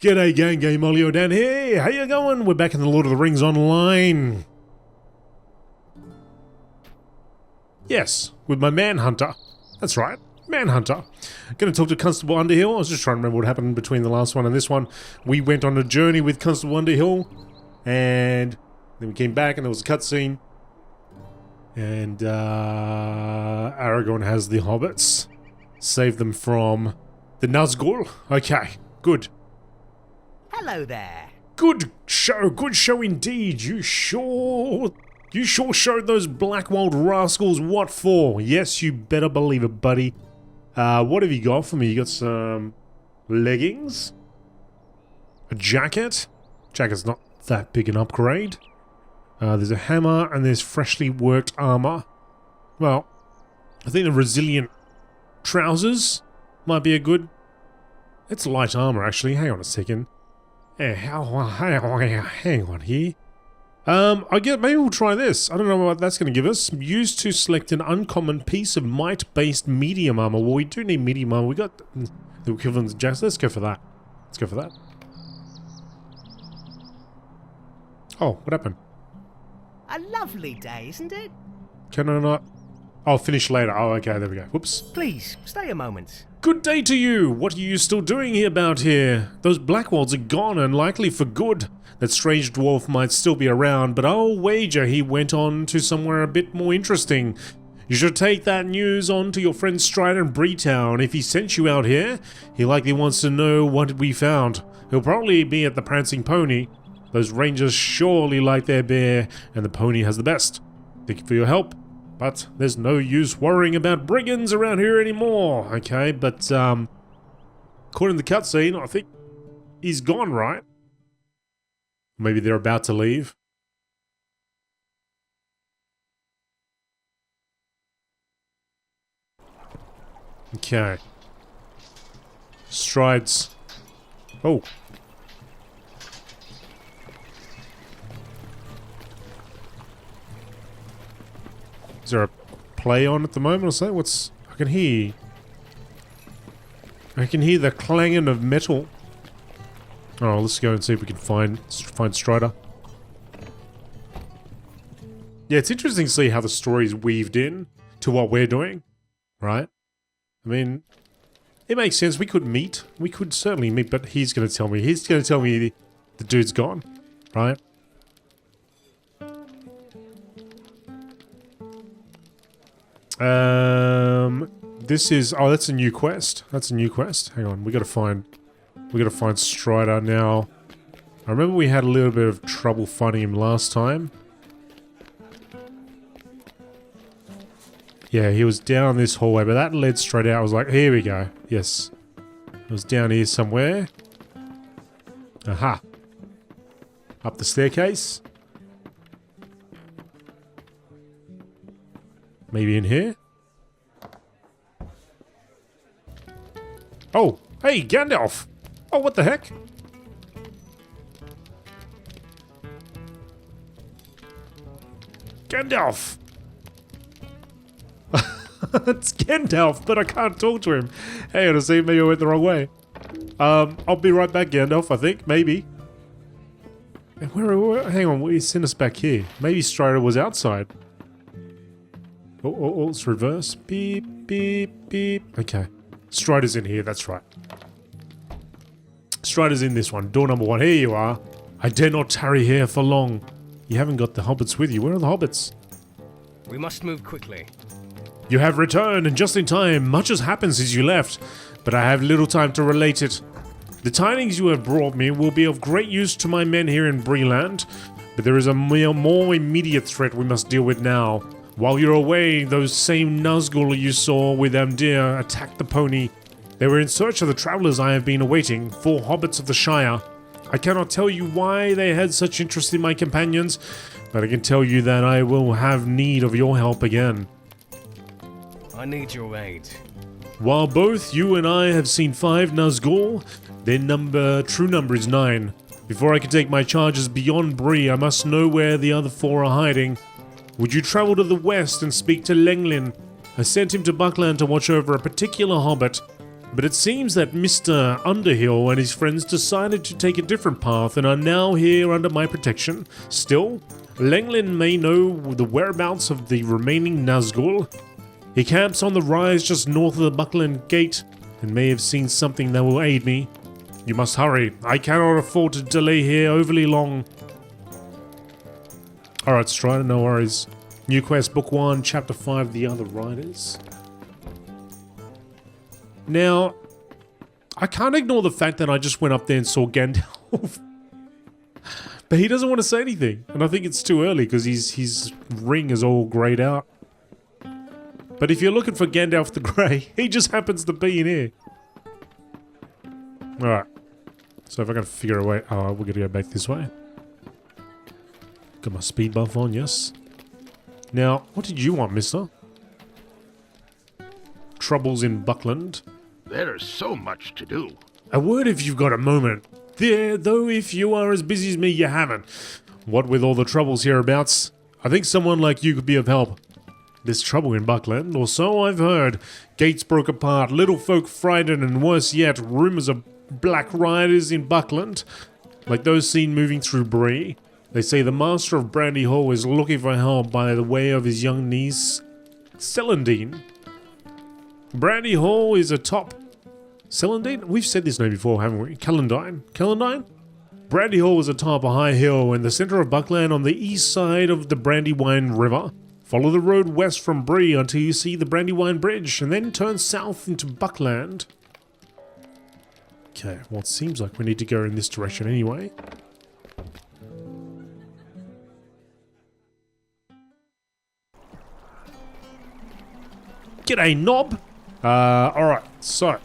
G'day gang, GameolioDan here. How you going? We're back in the Lord of the Rings Online. Yes, with my Manhunter. That's right, Manhunter. Gonna talk to Constable Underhill. I was just trying to remember what happened between the last one and this one. We went on a journey with Constable Underhill, and then we came back and there was a cutscene. And Aragorn has the hobbits. Save them from the Nazghul. Okay, good. Hello there. Good show indeed. You sure showed those Blackwold rascals what for. Yes, you better believe it, buddy. What have you got for me? You got some leggings? A jacket? Jacket's not that big an upgrade. There's a hammer and there's freshly worked armor. Well, I think the resilient trousers might be a good... It's light armor, actually. Hang on a second. Hang on here. I get maybe we'll try this. I don't know what that's going to give us. Used to select an uncommon piece of might-based medium armor. Well, we do need medium armor. We got the equivalent of jackets. Let's go for that. Let's go for that. Oh, what happened? A lovely day, isn't it? Can I not? I'll finish later. Oh, okay, there we go. Whoops. Please, stay a moment. Good day to you. What are you still doing about here? Those Blackwolds are gone and likely for good. That strange dwarf might still be around, but I'll wager he went on to somewhere a bit more interesting. You should take that news on to your friend Strider in Breetown. If he sent you out here, he likely wants to know what we found. He'll probably be at the Prancing Pony. Those rangers surely like their bear, and the pony has the best. Thank you for your help. But there's no use worrying about brigands around here anymore. Okay, but according to the cutscene, I think he's gone, right? Maybe they're about to leave. Okay. Strides. Oh. Is there a play on at the moment or something? What's... I can hear the clanging of metal. Oh, let's go and see if we can find Strider. Yeah, it's interesting to see how the story is weaved in to what we're doing, right? I mean, it makes sense. We could meet. We could certainly meet, but he's going to tell me. He's going to tell me the dude's gone, right? This is... Oh, that's a new quest. That's a new quest. Hang on, we gotta find Strider now. I remember we had a little bit of trouble finding him last time. Yeah, he was down this hallway, but that led straight out. I was like, here we go. Yes. It was down here somewhere. Aha. Up the staircase. Maybe in here? Oh, hey, Gandalf! Oh, what the heck? Gandalf! It's Gandalf, but I can't talk to him. Hang on a second, maybe I went the wrong way. I'll be right back, Gandalf, I think. Maybe. Where hang on, he sent us back here. Maybe Strider was outside. Oh, let's reverse. Beep, beep, beep. Okay. Strider's in here, that's right. Strider's in this one. Door number 1. Here you are. I dare not tarry here for long. You haven't got the hobbits with you. Where are the hobbits? We must move quickly. You have returned, and just in time. Much has happened since you left, but I have little time to relate it. The tidings you have brought me will be of great use to my men here in Breeland, but there is a more immediate threat we must deal with now. While you're away, those same Nazghul you saw with Amdir attacked the pony. They were in search of the travelers I have been awaiting, 4 hobbits of the Shire. I cannot tell you why they had such interest in my companions, but I can tell you that I will have need of your help again. I need your aid. While both you and I have seen 5 Nazghul, their true number is 9. Before I can take my charges beyond Bree, I must know where the other 4 are hiding. Would you travel to the west and speak to Lenglinn? I sent him to Buckland to watch over a particular hobbit. But it seems that Mr. Underhill and his friends decided to take a different path and are now here under my protection. Still, Lenglinn may know the whereabouts of the remaining Nazghul. He camps on the rise just north of the Buckland Gate and may have seen something that will aid me. You must hurry. I cannot afford to delay here overly long. Alright, Strider, no worries. New Quest, Book 1, Chapter 5, The Other Riders. Now, I can't ignore the fact that I just went up there and saw Gandalf. But he doesn't want to say anything. And I think it's too early because his ring is all greyed out. But if you're looking for Gandalf the Grey, he just happens to be in here. Alright. So if I can figure a way... Oh, we're going to go back this way. Got my speed buff on, yes. Now, what did you want, mister? Troubles in Buckland. There's so much to do. A word if you've got a moment. There, though if you are as busy as me, you haven't. What with all the troubles hereabouts, I think someone like you could be of help. There's trouble in Buckland, or so I've heard. Gates broke apart, little folk frightened, and worse yet, rumours of black riders in Buckland, like those seen moving through Bree. They say the master of Brandy Hall is looking for help by the way of his young niece, Celandine. Brandy Hall is atop... Celandine? We've said this name before, haven't we? Celandine? Celandine? Brandy Hall is atop a high hill in the centre of Buckland on the east side of the Brandywine River. Follow the road west from Bree until you see the Brandywine Bridge, and then turn south into Buckland. Okay, well it seems like we need to go in this direction anyway. G'day, knob! Alright, so.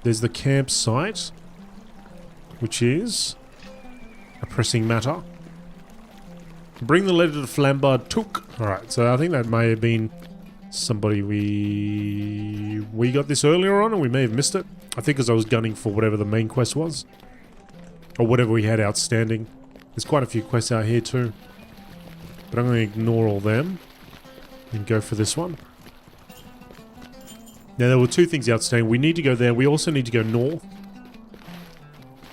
There's the campsite, which is a pressing matter. Bring the letter to Flambard Took. Alright, so I think that may have been somebody we got this earlier on, or we may have missed it. I think because I was gunning for whatever the main quest was. Or whatever we had outstanding. There's quite a few quests out here too. But I'm going to ignore all them and go for this one. Now, there were two things outstanding. We need to go there. We also need to go north.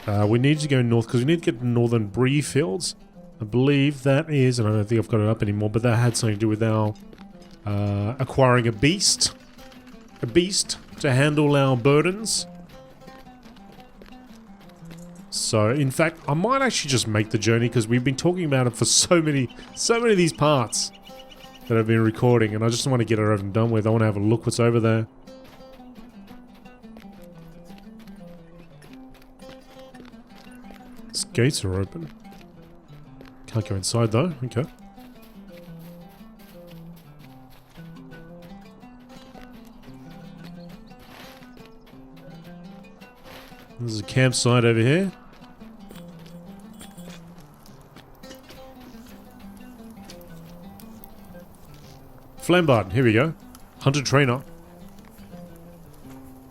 We need to go north because we need to get to northern Bree-Fields. I believe that is, and I don't think I've got it up anymore, but that had something to do with our acquiring a beast. A beast to handle our burdens. So, in fact, I might actually just make the journey because we've been talking about it for so many of these parts that I've been recording, and I just want to get it over and done with. I want to have a look what's over there. These gates are open. Can't go inside though. Okay. There's a campsite over here. Flambard, here we go. Hunter trainer.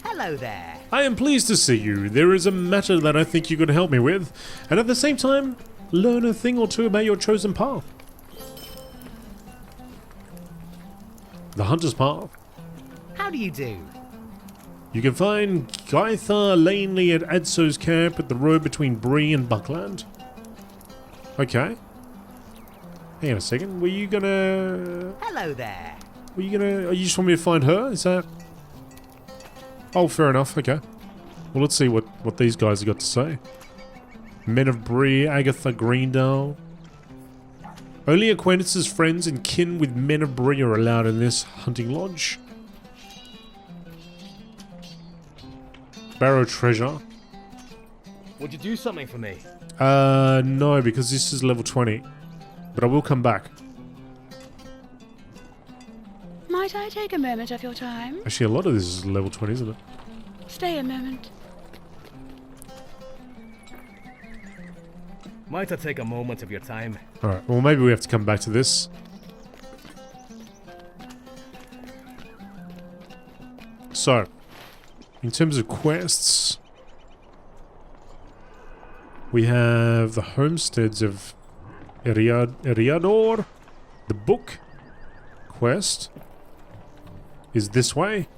Hello there. I am pleased to see you. There is a matter that I think you could help me with, and at the same time, learn a thing or two about your chosen path. The Hunter's Path. How do you do? You can find Gaithar Lanely at Adso's camp at the road between Bree and Buckland. Okay. Hang on a second. Were you gonna... Hello there. Were you gonna... You just want me to find her? Is that... Oh, fair enough. Okay. Well, let's see what these guys have got to say. Men of Bree, Agatha Greendale. Only acquaintances, friends, and kin with men of Bree are allowed in this hunting lodge. Barrow treasure. Would you do something for me? No, because this is level 20. But I will come back. Might I take a moment of your time? Actually, a lot of this is level 20, isn't it? Stay a moment. Might I take a moment of your time? Alright, well maybe we have to come back to this. So, in terms of quests, we have the homesteads of Eriador, the book quest. is this way.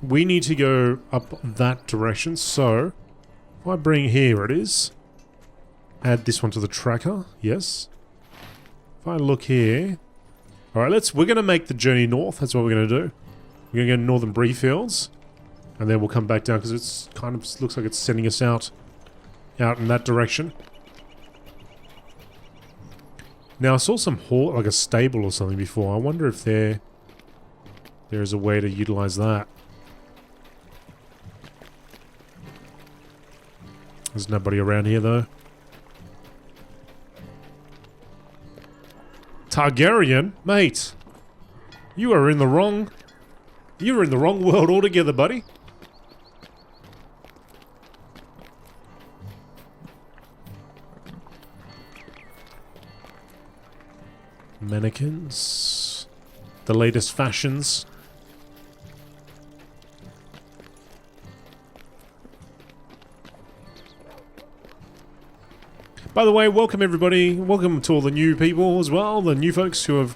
We need to go up that direction, so if I bring here it is. Add this one to the tracker, yes. If I look here. Alright, we're gonna make the journey north, that's what we're gonna do. We're gonna go northern Bree-Fields. And then we'll come back down because it's kind of looks like it's sending us out in that direction. Now I saw some like a stable or something before. I wonder if there's a way to utilize that. There's nobody around here though. Targaryen, mate. You are in the wrong world altogether, buddy. Mannequins. The latest fashions. By the way, welcome everybody. Welcome to all the new people as well. The new folks who have...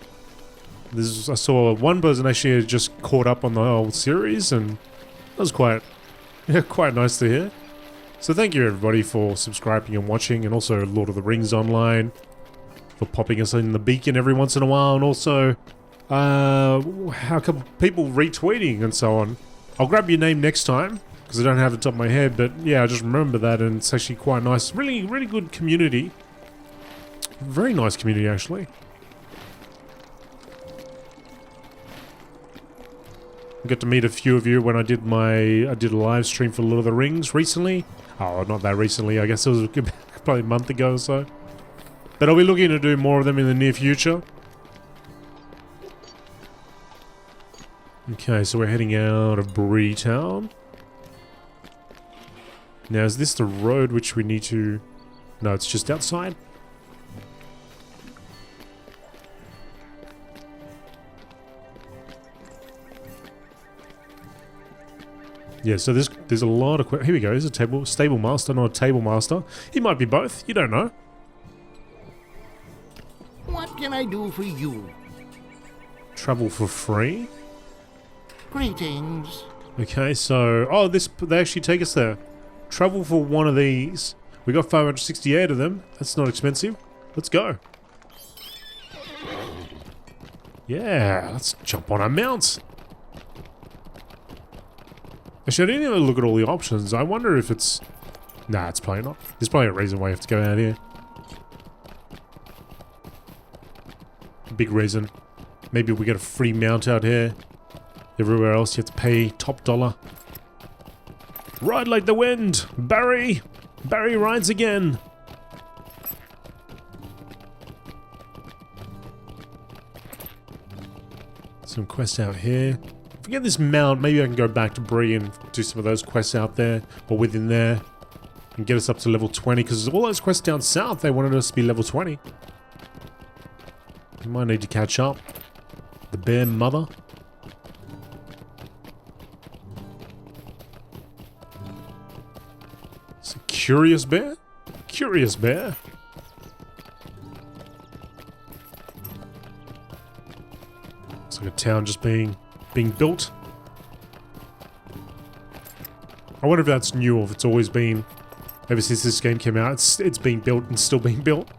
I saw one person actually had just caught up on the whole series, and that was quite nice to hear. So thank you everybody for subscribing and watching, and also Lord of the Rings Online for popping us in the beacon every once in a while, and also how come people retweeting and so on. I'll grab your name next time, because I don't have it top of my head, but yeah, I just remember that, and it's actually quite nice. Really, really good community. Very nice community, actually. I got to meet a few of you when I did a live stream for Lord of the Rings recently. Oh, not that recently, I guess it was probably a month ago or so. But I'll be looking to do more of them in the near future. Okay, so we're heading out of Bree Town. Now, is this the road which we need to... No, it's just outside. Yeah, so there's a lot of... Here we go, there's a stable master, not a table master. He might be both, you don't know. What can I do for you? Travel for free? Greetings. Okay, so... Oh, they actually take us there. Travel for one of these. We got 568 of them. That's not expensive. Let's go. Yeah, let's jump on our mounts. Actually, I didn't even look at all the options. I wonder if it's... Nah, it's probably not. There's probably a reason why you have to go out here. Big reason. Maybe we get a free mount out here. Everywhere else you have to pay top dollar. Ride like the wind! Barry! Barry rides again! Some quests out here. If we get this mount, maybe I can go back to Bree and do some of those quests out there, or within there, and get us up to level 20, because all those quests down south, they wanted us to be level 20. We might need to catch up. The bear mother. It's a curious bear? Curious bear. It's like a town just being built. I wonder if that's new or if it's always been, ever since this game came out, it's being built and still being built.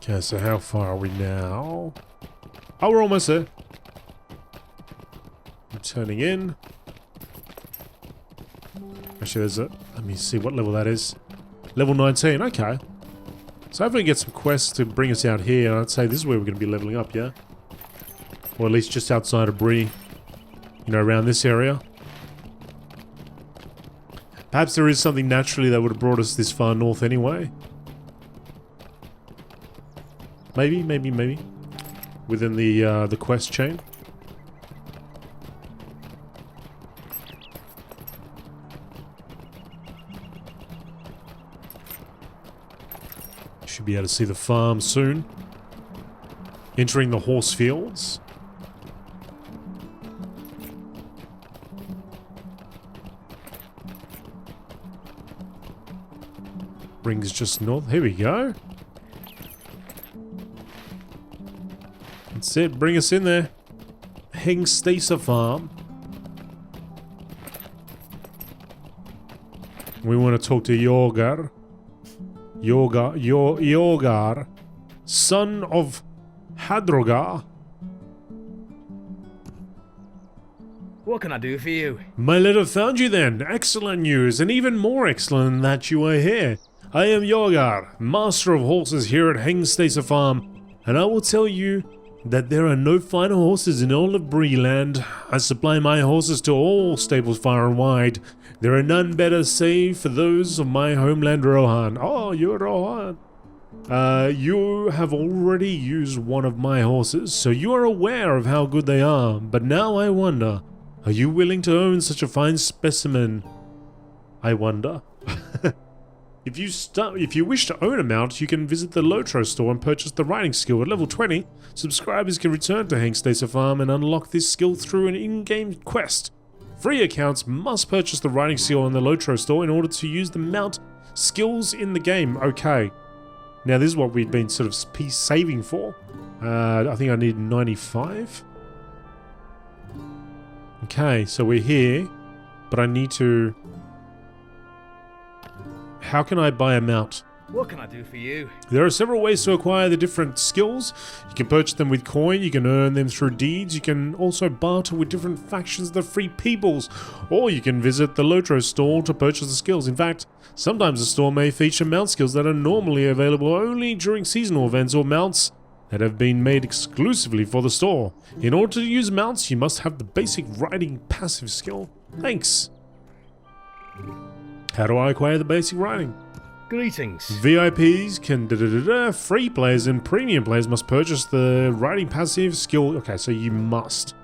Okay, so how far are we now? Oh, we're almost there. I'm turning in. Actually, there's a... Let me see what level that is. Level 19, okay. So hopefully we get some quests to bring us out here. I'd say this is where we're going to be leveling up, yeah? Or at least just outside of Bree. You know, around this area. Perhaps there is something naturally that would have brought us this far north anyway. Maybe. Within the quest chain. Should be able to see the farm soon. Entering the horse fields. Rings just north. Here we go. That's it. Bring us in there. Hengstacer Farm. We want to talk to Yorgar. Yorgar, son of Hadrogar. What can I do for you? My letter found you then. Excellent news, and even more excellent that you are here. I am Yorgar, master of horses here at Hengstacer Farm, and I will tell you that there are no finer horses in all of Bree-land. I supply my horses to all stables far and wide. There are none better save for those of my homeland Rohan. Oh, you're Rohan. You have already used one of my horses, so you are aware of how good they are. But now I wonder, are you willing to own such a fine specimen? I wonder. If you wish to own a mount, you can visit the LOTRO store and purchase the riding skill at level 20. Subscribers can return to Hengstacer Farm and unlock this skill through an in-game quest. Free accounts must purchase the riding skill on the LOTRO store in order to use the mount skills in the game. Okay. Now this is what we'd been sort of saving for. I think I need 95. Okay, so we're here, but I need to... How can I buy a mount? What can I do for you? There are several ways to acquire the different skills. You can purchase them with coin, you can earn them through deeds, you can also barter with different factions of the free peoples, or you can visit the LOTRO store to purchase the skills. In fact, sometimes the store may feature mount skills that are normally available only during seasonal events or mounts that have been made exclusively for the store. In order to use mounts, you must have the basic riding passive skill. Thanks. How do I acquire the basic riding? Greetings. VIPs can free players and premium players must purchase the riding passive skill. Okay, so you must.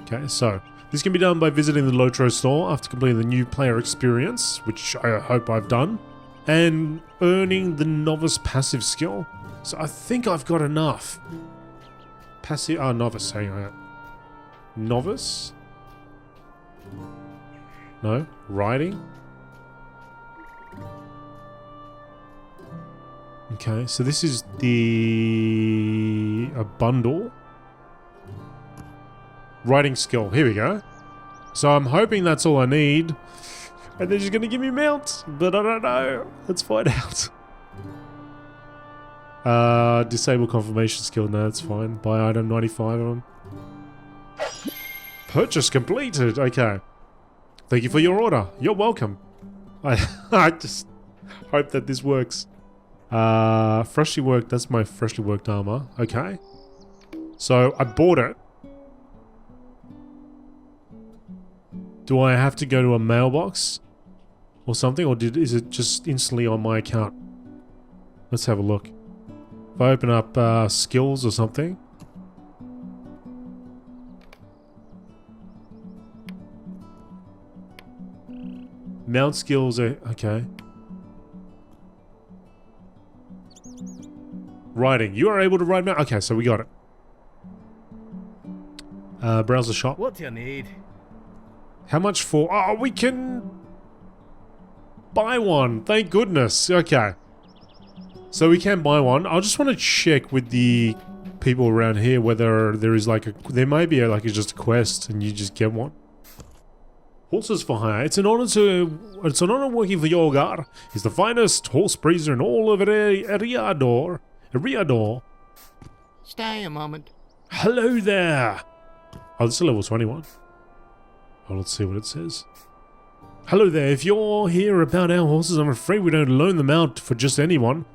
Okay, so this can be done by visiting the LOTRO store after completing the new player experience, which I hope I've done, and earning the novice passive skill. So I think I've got enough. Passive, novice, hang on. Novice? No, riding? Okay, so this is a bundle. Riding skill, here we go. So I'm hoping that's all I need. And they're just going to give me mounts, but I don't know. Let's find out. Disable confirmation skill, no, that's fine. Buy item 95 of them. Purchase completed, okay. Thank you for your order. You're welcome. I just hope that this works. Freshly worked, that's my freshly worked armor. Okay. So, I bought it. Do I have to go to a mailbox? Or something? Or is it just instantly on my account? Let's have a look. If I open up skills or something. Mount skills are... Okay. Riding. You are able to ride mount. Okay, so we got it. Browse the shop. What do you need? How much for... Oh, we can... buy one. Thank goodness. Okay. So we can buy one. I just want to check with the people around here whether there is like a... There may be like just a quest and you just get one. Horses for hire. It's an honor working for Yorgar. He's the finest horse breeder in all of Eriador. Stay a moment. Hello there. Oh, this is level 21. Oh, let's see what it says. Hello there. If you're here about our horses, I'm afraid we don't loan them out for just anyone.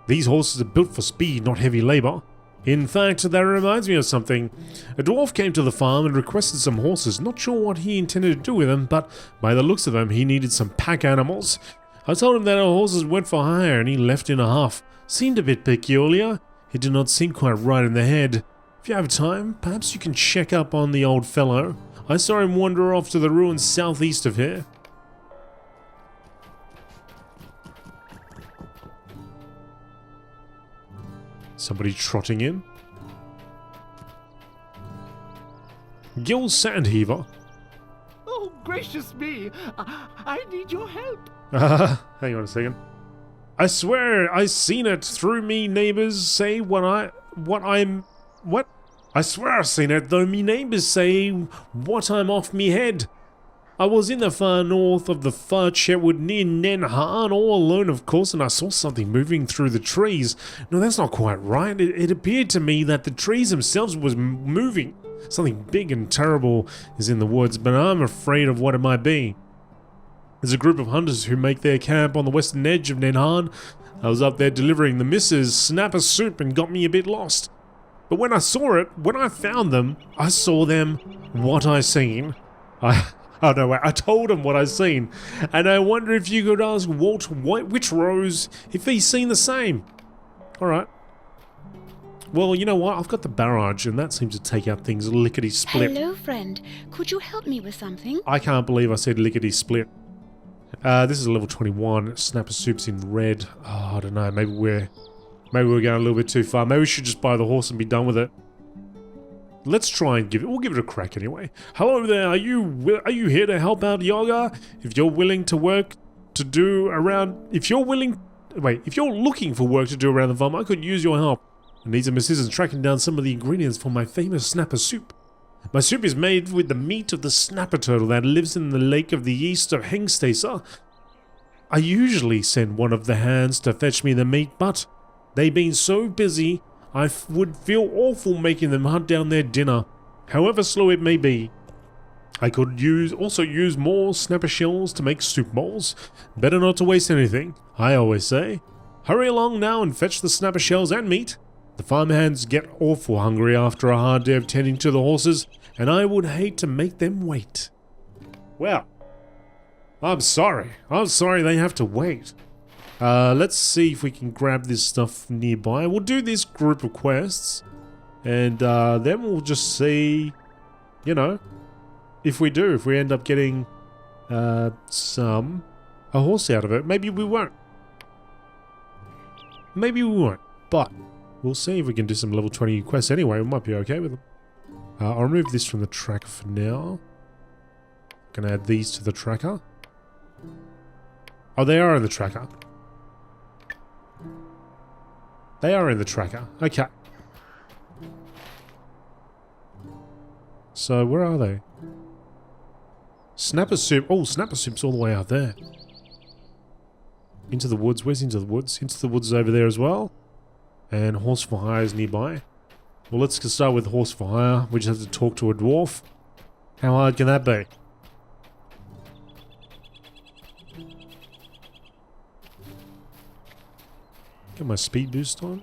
These horses are built for speed, not heavy labor. In fact, that reminds me of something. A dwarf came to the farm and requested some horses. Not sure what he intended to do with them, but by the looks of them, he needed some pack animals. I told him that our horses went for hire and he left in a huff. Seemed a bit peculiar. It did not seem quite right in the head. If you have time, perhaps you can check up on the old fellow. I saw him wander off to the ruins southeast of here. Somebody trotting in. Gil Sandheaver. Oh, gracious me! I need your help. Hang on a second. I swear I seen it through me neighbors say what? I swear I seen it though me neighbors say what I'm off me head. I was in the far north of the far Chetwood near Nenhan, all alone of course, and I saw something moving through the trees. No, that's not quite right. It appeared to me that the trees themselves was moving. Something big and terrible is in the woods, but I'm afraid of what it might be. There's a group of hunters who make their camp on the western edge of Nenhan. I was up there delivering the missus snapper soup and got me a bit lost. But when I saw it, when I found them, I saw them what I seen. Oh no, wait, I told him what I seen, and I wonder if you could ask Walt which Rose if he's seen the same. Alright. Well, you know what, I've got the barrage, and that seems to take out things lickety-split. Hello, friend. Could you help me with something? I can't believe I said lickety-split. This is level 21, Snapper Soup's in red. Oh, I don't know, maybe we're going a little bit too far. Maybe we should just buy the horse and be done with it. Let's try and we'll give it a crack anyway. Hello there, are you here to help out Yoga? If you're willing to work to do around, if you're looking for work to do around the farm, I could use your help. I need some assistance tracking down some of the ingredients for my famous snapper soup. My soup is made with the meat of the snapper turtle that lives in the lake of the east of Hengstacer. I usually send one of the hands to fetch me the meat, but they've been so busy I would feel awful making them hunt down their dinner, however slow it may be. I could also use more snapper shells to make soup bowls. Better not to waste anything, I always say. Hurry along now and fetch the snapper shells and meat. The farmhands get awful hungry after a hard day of tending to the horses, and I would hate to make them wait. Well, I'm sorry they have to wait. Let's see if we can grab this stuff nearby. We'll do this group of quests, and then we'll just see, you know, if we end up getting a horse out of it. Maybe we won't. But we'll see if we can do some level 20 quests anyway. We might be okay with them. I'll remove this from the tracker for now. Gonna add these to the tracker. Oh, they are in the tracker. They are in the tracker. Okay. So, where are they? Snapper Soup. Oh, Snapper Soup's all the way out there. Into the woods. Where's into the woods? Into the woods is over there as well. And Horse for Hire is nearby. Well, let's start with Horse for Hire. We just have to talk to a dwarf. How hard can that be? Get my speed boost on.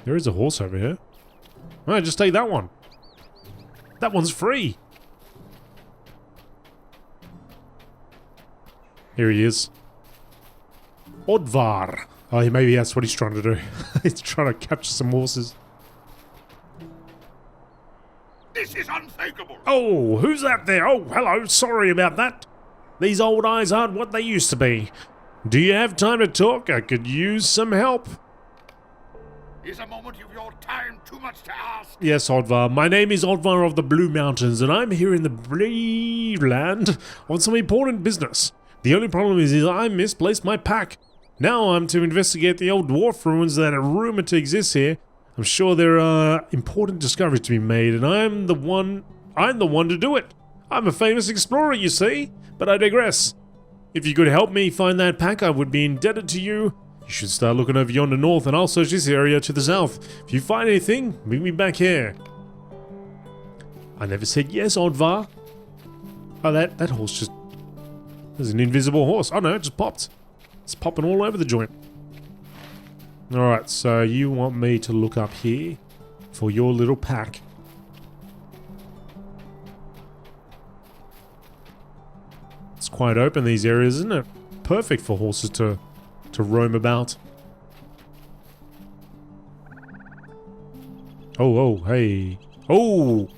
There is a horse over here. Alright, just take that one. That one's free. Here he is. Odvar. Oh, maybe that's what he's trying to do. He's trying to capture some horses. This is unthinkable. Oh, who's that there? Oh, hello. Sorry about that. These old eyes aren't what they used to be. Do you have time to talk? I could use some help. Is a moment of your time too much to ask? Yes, Odvar. My name is Odvar of the Blue Mountains, and I'm here in the Bree-Land on some important business. The only problem is I misplaced my pack. Now I'm to investigate the old dwarf ruins that are rumored to exist here. I'm sure there are important discoveries to be made, and I'm the one to do it. I'm a famous explorer, you see, but I digress. If you could help me find that pack, I would be indebted to you. You should start looking over yonder north, and I'll search this area to the south. If you find anything, meet me back here. I never said yes, Odvar. Oh, that horse just... There's an invisible horse. Oh no, it just popped. It's popping all over the joint. Alright, so you want me to look up here for your little pack. It's quite open, these areas, isn't it? Perfect for horses to roam about. Oh, hey. Oh!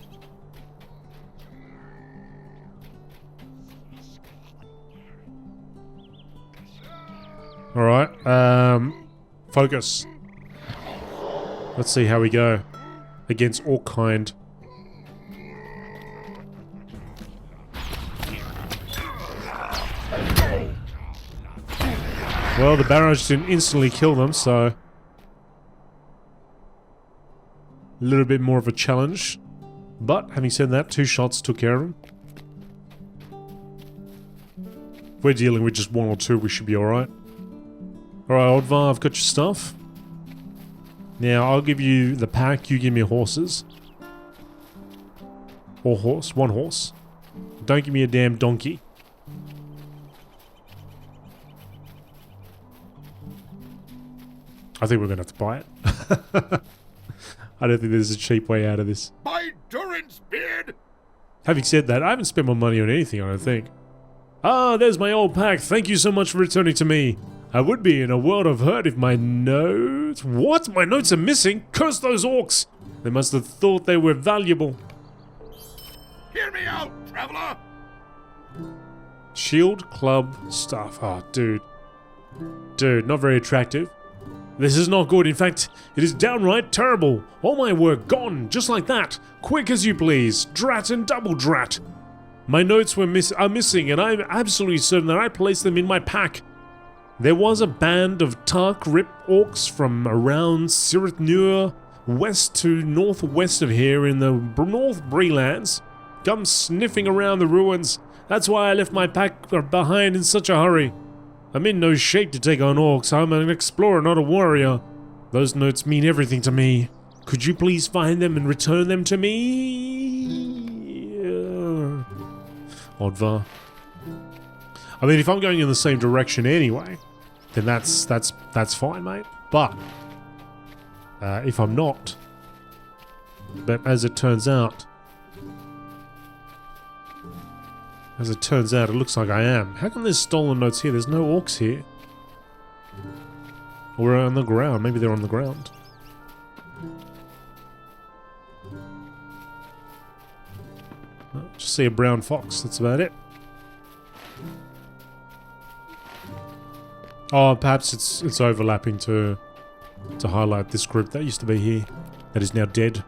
Alright, focus. Let's see how we go against orc kind. Well, the barrage didn't instantly kill them, so a little bit more of a challenge. But having said that, 2 shots took care of them. If we're dealing with just 1 or 2, we should be alright. Alright, Odvar, I've got your stuff. Now, I'll give you the pack, you give me horses. Or horse, 1 horse. Don't give me a damn donkey. I think we're going to have to buy it. I don't think there's a cheap way out of this. By Durin's beard! Having said that, I haven't spent my money on anything, I don't think. Ah, there's my old pack. Thank you so much for returning to me. I would be in a world of hurt if my notes... What? My notes are missing? Curse those orcs! They must have thought they were valuable. Hear me out, traveler! Shield, club, staff. Oh, dude. Dude, not very attractive. This is not good. In fact, it is downright terrible. All my work gone, just like that. Quick as you please. Drat and double drat. My notes are missing, and I'm absolutely certain that I placed them in my pack. There was a band of Tark-Rip orcs from around Sirithnur, west to northwest of here in the North Breelands. Come sniffing around the ruins. That's why I left my pack behind in such a hurry. I'm in no shape to take on orcs. I'm an explorer, not a warrior. Those notes mean everything to me. Could you please find them and return them to me? Odvar. I mean, if I'm going in the same direction anyway, then that's fine, mate. But if I'm not, but as it turns out, it looks like I am. How come there's stolen notes here? There's no orcs here. Or on the ground. Maybe they're on the ground. Just see a brown fox. That's about it. Oh, perhaps it's overlapping to highlight this group that used to be here, that is now dead.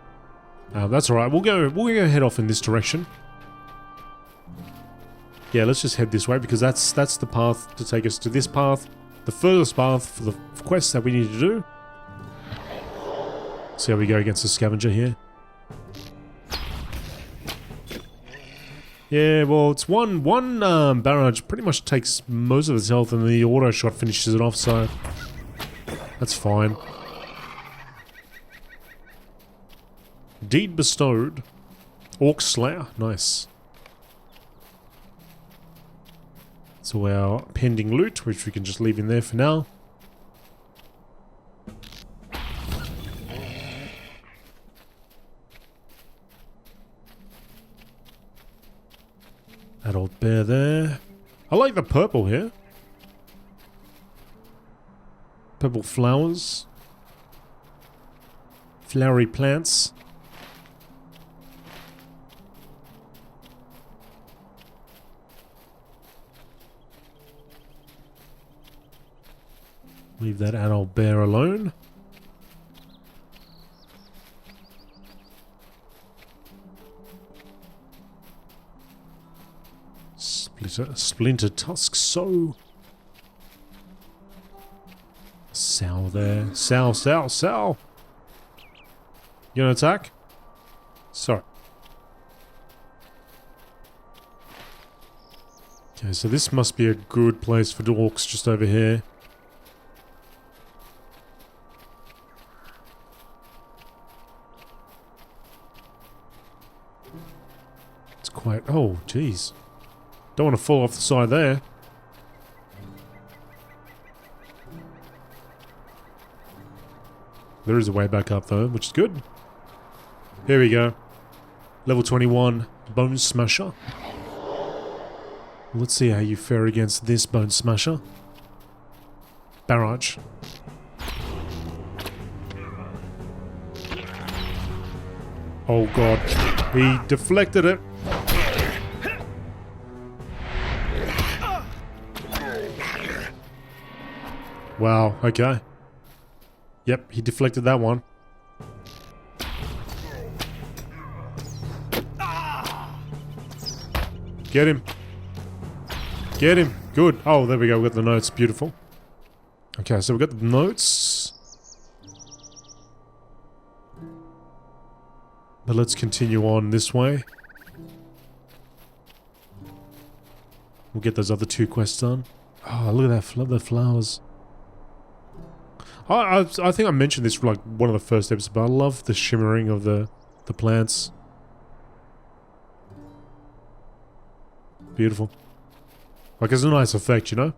That's all right. We'll go head off in this direction. Yeah, let's just head this way because that's the path to take us to this path, the furthest path for the quest that we need to do. See how we go against the scavenger here. Yeah, well, it's one barrage pretty much takes most of its health, and the auto shot finishes it off, so that's fine. Deed bestowed. Orc Slayer, nice. So our pending loot, which we can just leave in there for now. Adult bear there. I like the purple here. Purple flowers. Flowery plants. Leave that adult bear alone. Splinter tusk, so. Sow there. Sow. You gonna attack? Sorry. Okay, so this must be a good place for orcs just over here. It's quite... Oh, jeez. Don't want to fall off the side there. There is a way back up though, which is good. Here we go. Level 21, Bone Smasher. Let's see how you fare against this Bone Smasher. Barrage. Oh god. He deflected it. Wow, okay. Yep, he deflected that one. Get him. Get him. Good. Oh, there we go. We got the notes. Beautiful. Okay, so we got the notes. But let's continue on this way. We'll get those other 2 quests done. Oh, look at that. Love the flowers. I think I mentioned this like one of the first episodes, but I love the shimmering of the plants. Beautiful. Like, it's a nice effect, you know?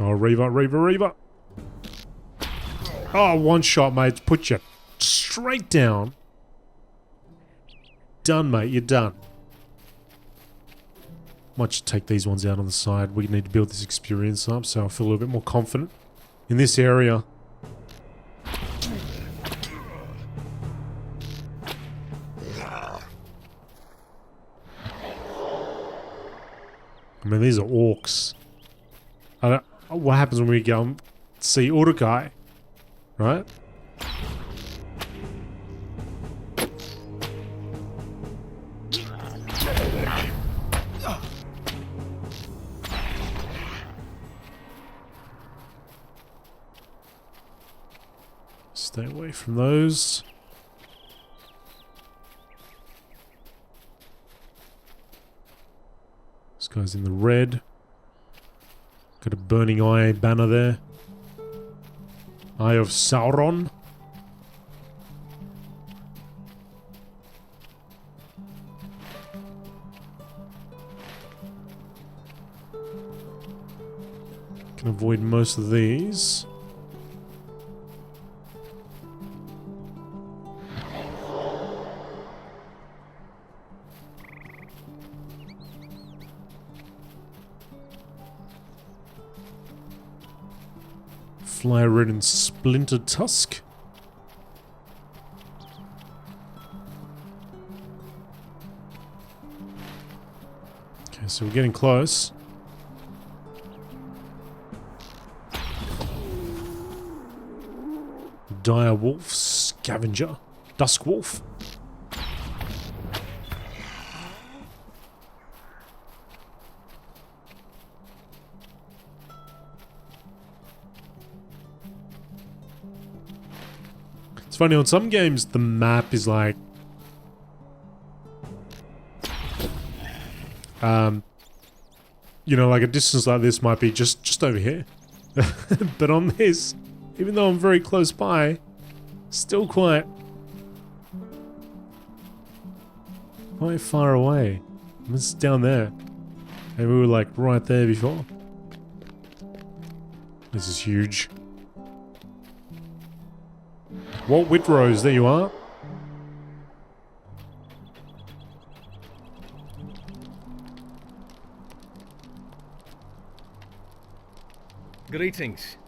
Oh, Reaver. Oh, one shot, mate. Put you straight down. Done, mate. You're done. Might just take these ones out on the side. We need to build this experience up, so I feel a little bit more confident in this area. I mean, these are orcs. What happens when we go and see Urukai, right? Stay away from those. This guy's in the red. Got a burning eye banner there. Eye of Sauron. Can avoid most of these. Fly-ridden Splinter Tusk. Okay, so we're getting close. Dire Wolf, Scavenger, Dusk Wolf. Funny, on some games the map is like you know, like a distance like this might be just over here. But on this, even though I'm very close by, still quite far away. It's down there. And we were like right there before. This is huge. Walt Whitrose, there you are. Greetings.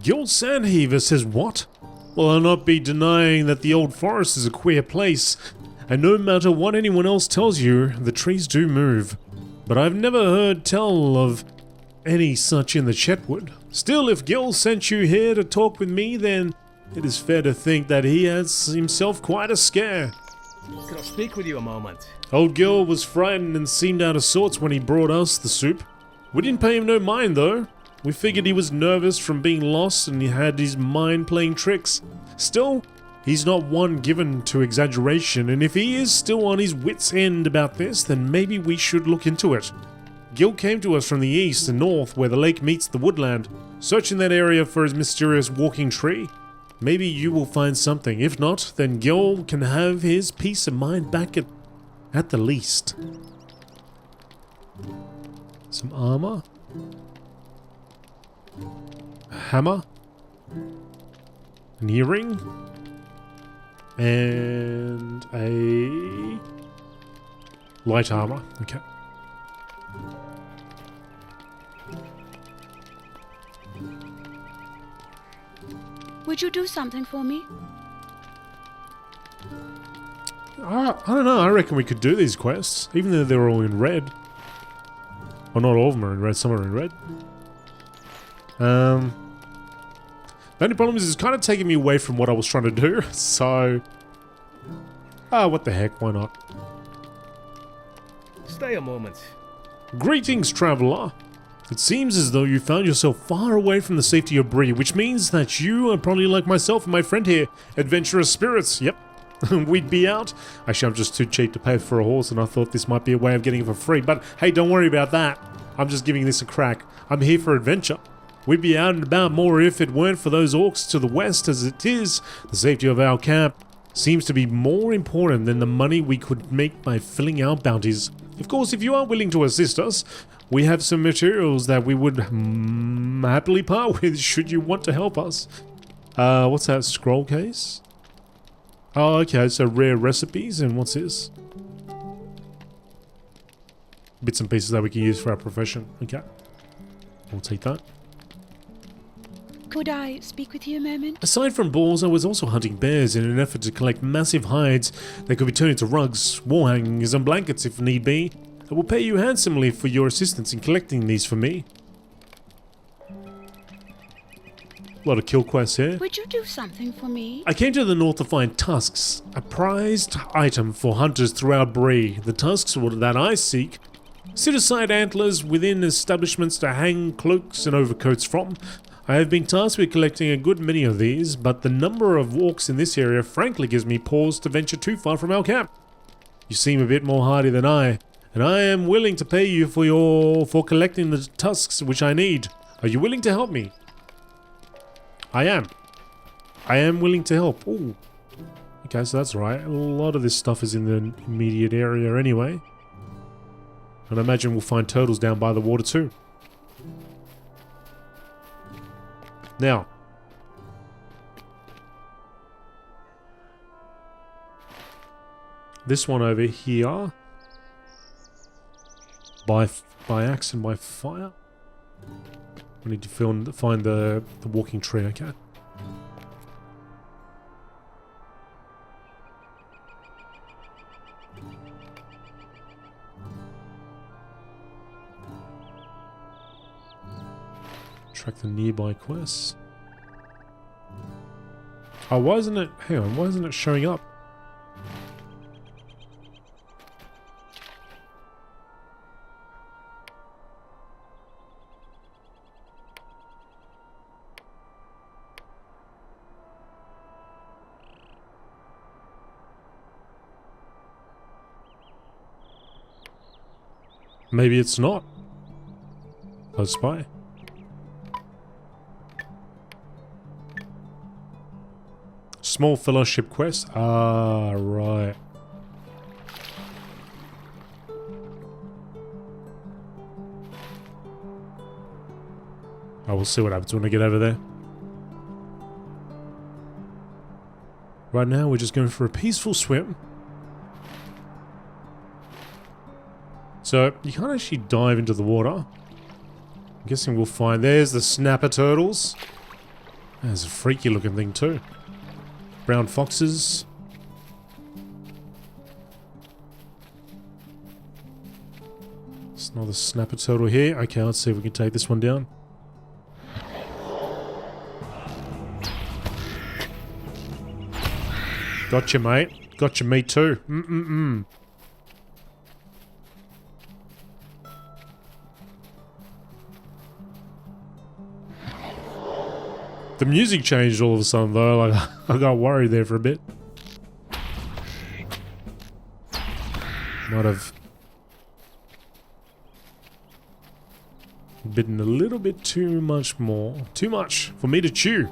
Gil Sandheaver says what? Well, I'll not be denying that the old forest is a queer place, and no matter what anyone else tells you, the trees do move. But I've never heard tell of any such in the Chetwood. Still, if Gil sent you here to talk with me, then it is fair to think that he has himself quite a scare. Can I speak with you a moment? Old Gil was frightened and seemed out of sorts when he brought us the soup. We didn't pay him no mind, though. We figured he was nervous from being lost and he had his mind playing tricks. Still, he's not one given to exaggeration, and if he is still on his wits' end about this, then maybe we should look into it. Gil came to us from the east and north where the lake meets the woodland, searching that area for his mysterious walking tree. Maybe you will find something. If not, then Gil can have his peace of mind back at the least. Some armor. A hammer. An earring. And a light armor. Okay. Would you do something for me? I don't know. I reckon we could do these quests, even though they're all in red. Well, not all of them are in red. Some are in red. The only problem is it's kind of taking me away from what I was trying to do. So, what the heck? Why not? Stay a moment. Greetings, traveler. It seems as though you found yourself far away from the safety of Bree, which means that you are probably like myself and my friend here, adventurous spirits. Yep. We'd be out. Actually, I'm just too cheap to pay for a horse, and I thought this might be a way of getting it for free. But hey, don't worry about that. I'm just giving this a crack. I'm here for adventure. We'd be out and about more if it weren't for those orcs to the west. As it is, the safety of our camp seems to be more important than the money we could make by filling our bounties. Of course, if you are willing to assist us, we have some materials that we would happily part with should you want to help us. What's that scroll case? Oh, okay, so rare recipes, and what's this? Bits and pieces that we can use for our profession. Okay, we'll take that. Could I speak with you a moment? Aside from bulls, I was also hunting bears in an effort to collect massive hides that could be turned into rugs, wall hangings, and blankets if need be. I will pay you handsomely for your assistance in collecting these for me. A lot of kill quests here. Would you do something for me? I came to the north to find tusks, a prized item for hunters throughout Bree. The tusks that I seek sit aside antlers within establishments to hang cloaks and overcoats from. I have been tasked with collecting a good many of these, but the number of orcs in this area frankly gives me pause to venture too far from our camp. You seem a bit more hardy than I, and I am willing to pay you for collecting the tusks which I need. Are you willing to help me? I am. I am willing to help. Ooh. Okay, so that's right. A lot of this stuff is in the immediate area anyway. And I imagine we'll find turtles down by the water too. Now. This one over here. By axe and by fire. We need to find the walking tree, okay. Track the nearby quests. Oh, why isn't it... Hang on, why isn't it showing up? Maybe it's not. Close by. Small fellowship quest. Ah, right. I will see what happens when I get over there. Right now, we're just going for a peaceful swim. So, you can't actually dive into the water. I'm guessing we'll find... There's the snapper turtles. There's a freaky looking thing too. Brown foxes. There's another snapper turtle here. Okay, let's see if we can take this one down. Gotcha, mate. Gotcha, me too. The music changed all of a sudden though, like I got worried there for a bit. Might have bitten a little bit too much more. Too much for me to chew.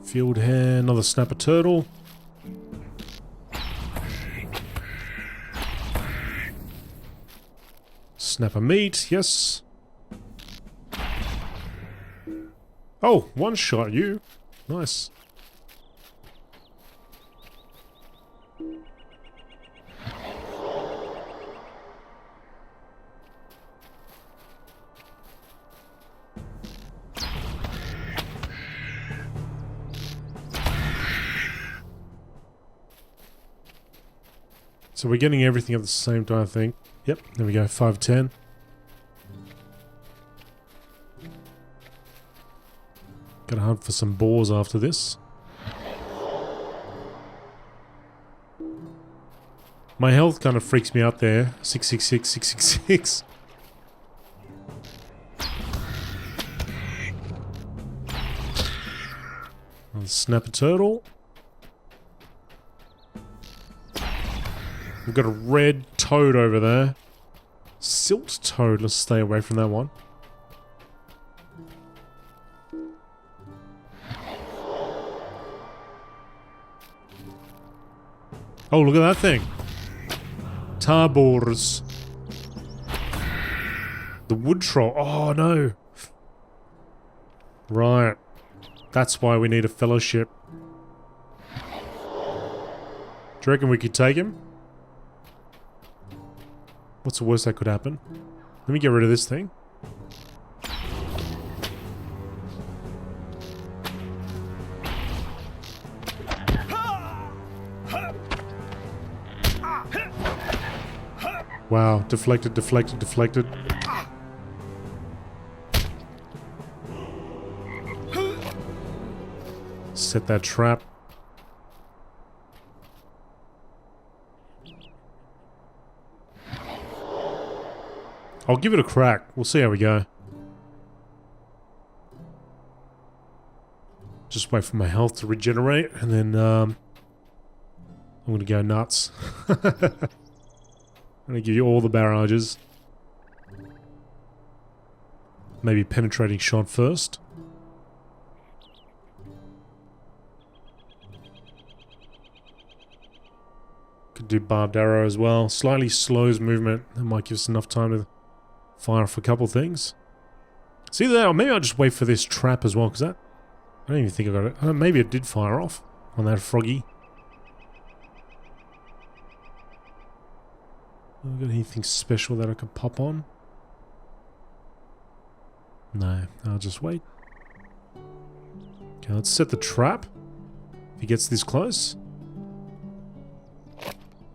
Field hare, another snapper turtle. Snapper meat, yes. Oh, one shot you. Nice. So we're getting everything at the same time, I think. Yep, there we go, 510. Gotta hunt for some boars after this. My health kind of freaks me out there. 666, 666. Snap a turtle. We've got a red toad over there. Silt toad. Let's stay away from that one. Oh, look at that thing. Tabors. The wood troll. Oh, no. Right. That's why we need a fellowship. Do you reckon we could take him? What's the worst that could happen? Let me get rid of this thing. Wow, deflected, deflected, deflected. Set that trap. I'll give it a crack. We'll see how we go. Just wait for my health to regenerate, and then I'm gonna go nuts. I'm gonna give you all the barrages. Maybe penetrating shot first. Could do barbed arrow as well. Slightly slows movement. That might give us enough time to fire off a couple things. See that? Or maybe I'll just wait for this trap as well, because that... I don't even think I got it. Maybe it did fire off on that froggy. Have I got anything special that I could pop on? No, I'll just wait. Okay, let's set the trap. If he gets this close.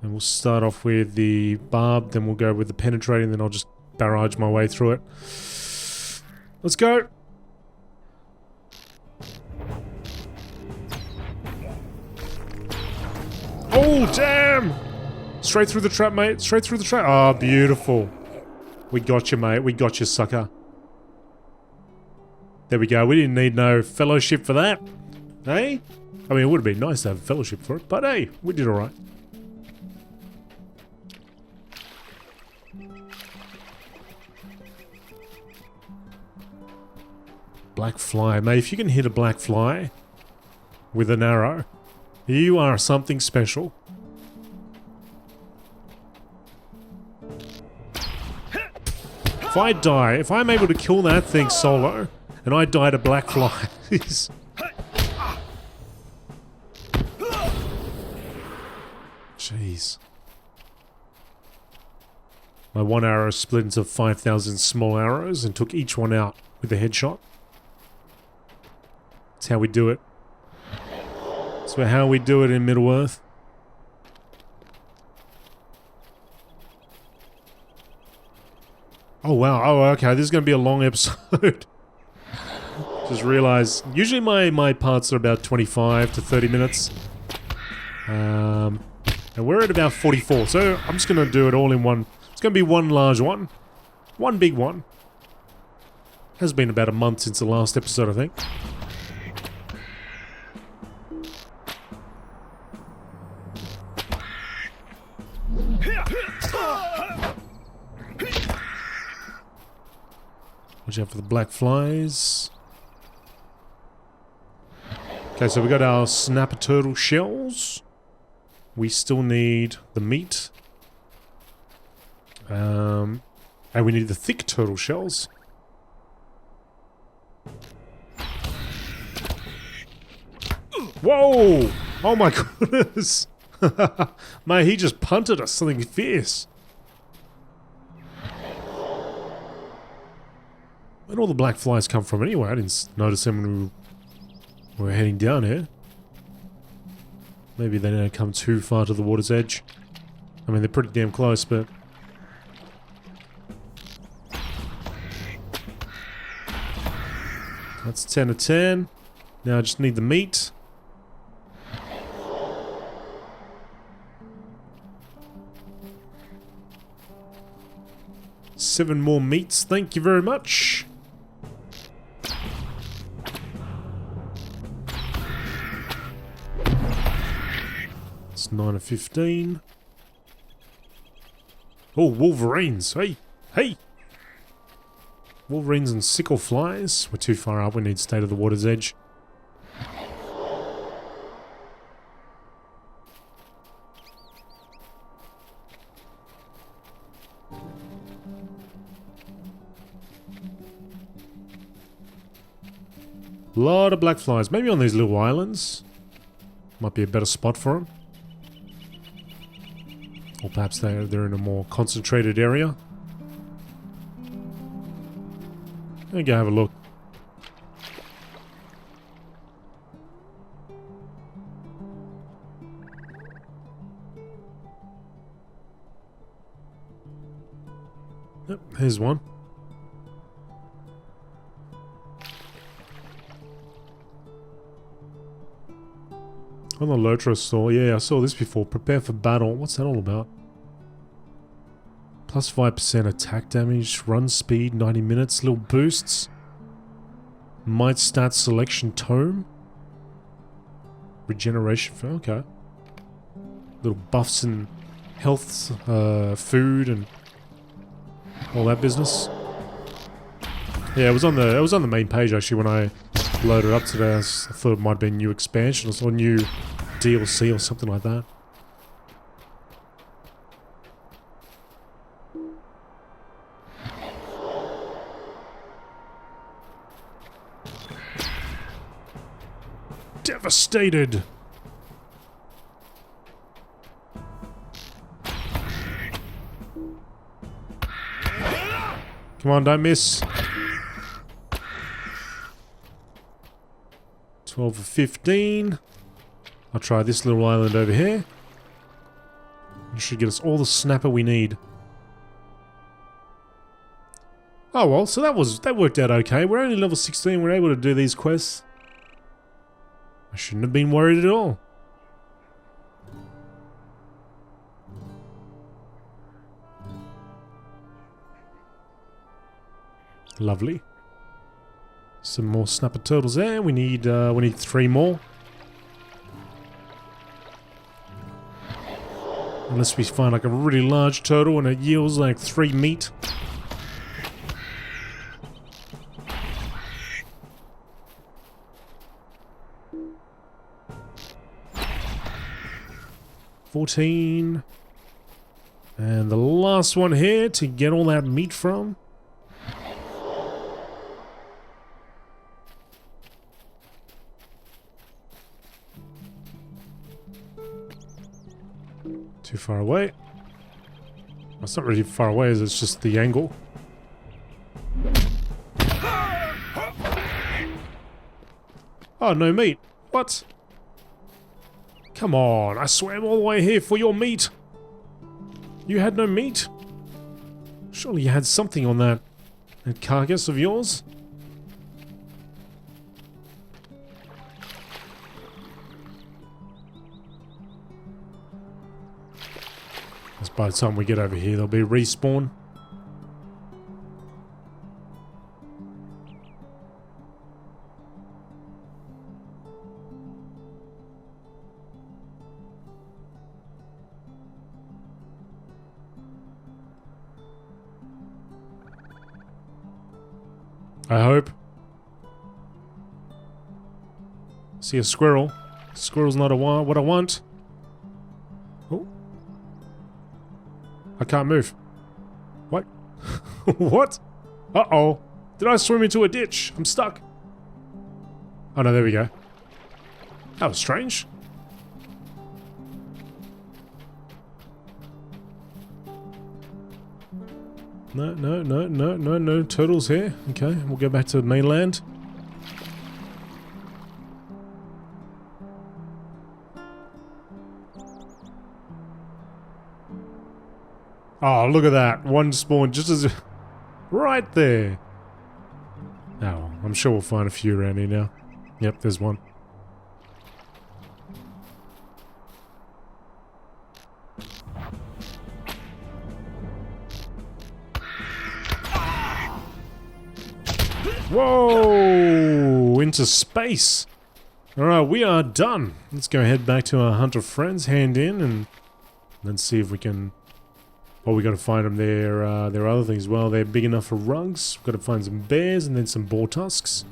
And we'll start off with the barb, then we'll go with the penetrating, then I'll just barrage my way through it. Let's go! Oh, damn! Straight through the trap, mate. Straight through the trap. Ah, oh, beautiful. We got you, mate. We got you, sucker. There we go. We didn't need no fellowship for that. Hey? I mean, it would have been nice to have a fellowship for it, but hey, we did alright. Black fly. Mate, if you can hit a black fly with an arrow, you are something special. If I die, if I'm able to kill that thing solo, and I die to black flies... Jeez. My one arrow split into 5,000 small arrows and took each one out with a headshot. That's how we do it. That's how we do it in Middle-earth. Oh wow, oh okay, this is going to be a long episode. Just realised, usually my parts are about 25 to 30 minutes. And we're at about 44, so I'm just going to do it all in one. It's going to be one large one. One big one. Has been about a month since the last episode, I think. Watch out for the black flies. Okay, so we got our snapper turtle shells. We still need the meat. And we need the thick turtle shells. Whoa! Oh my goodness! Mate, he just punted us something fierce. Where'd all the black flies come from anyway? I didn't notice them when we were heading down here. Maybe they don't come too far to the water's edge. I mean, they're pretty damn close, but... That's 10 of 10. Now I just need the meat. Seven more meats, thank you very much. It's 9 of 15. Oh, wolverines. Hey, hey. Wolverines and sickle flies. We're too far up. We need to stay to the water's edge. A lot of black flies. Maybe on these little islands. Might be a better spot for them. Or perhaps they're in a more concentrated area. Let me go have a look. Yep, here's one. On the LOTRO store, yeah, I saw this before. Prepare for battle. What's that all about? Plus 5% attack damage, run speed, 90 minutes, little boosts. Might stat selection tome. Regeneration, okay. Little buffs and health, food and all that business. Yeah, it was on the main page actually when I loaded up today. I thought it might be a new expansion or new DLC or something like that. Devastated! Come on, don't miss. 12 of 15. I'll try this little island over here. It should get us all the snapper we need. Oh well, so that worked out okay. We're only level 16, we're able to do these quests. I shouldn't have been worried at all. Lovely. Some more snapper turtles there. We need 3 more. Unless we find like a really large turtle and it yields like 3 meat. $14. And the last one here to get all that meat from. Too far away. Well, it's not really far away, it's just the angle. Oh, no meat. What? Come on, I swam all the way here for your meat. You had no meat? Surely you had something on that carcass of yours? Because by the time we get over here, there'll be respawn. I hope. See a squirrel. Squirrel's not what I want. Oh. I can't move. What? What? Uh-oh. Did I swim into a ditch? I'm stuck. Oh no, there we go. That was strange. No turtles here. Okay, we'll go back to mainland. Oh, look at that. One spawn just as... right there. Oh, I'm sure we'll find a few around here now. Yep, there's one. Whoa! Into space! Alright, we are done. Let's go head back to our hunter friends, hand in, and let's see if we can... Well, we gotta find them. There are other things. Well, they're big enough for rugs. We've gotta find some bears and then some boar tusks.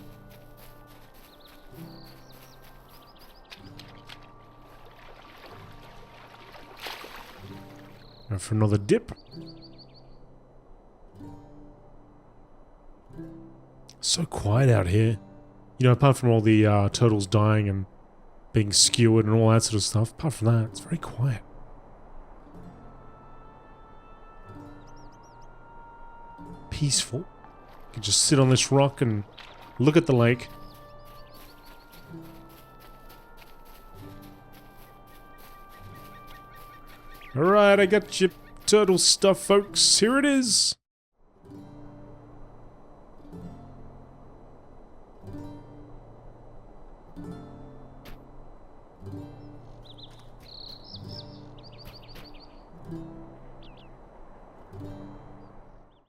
Go for another dip. So quiet out here. You know, apart from all the turtles dying and being skewered and all that sort of stuff, apart from that, it's very quiet. Peaceful. You can just sit on this rock and look at the lake. Alright, I got your turtle stuff, folks. Here it is.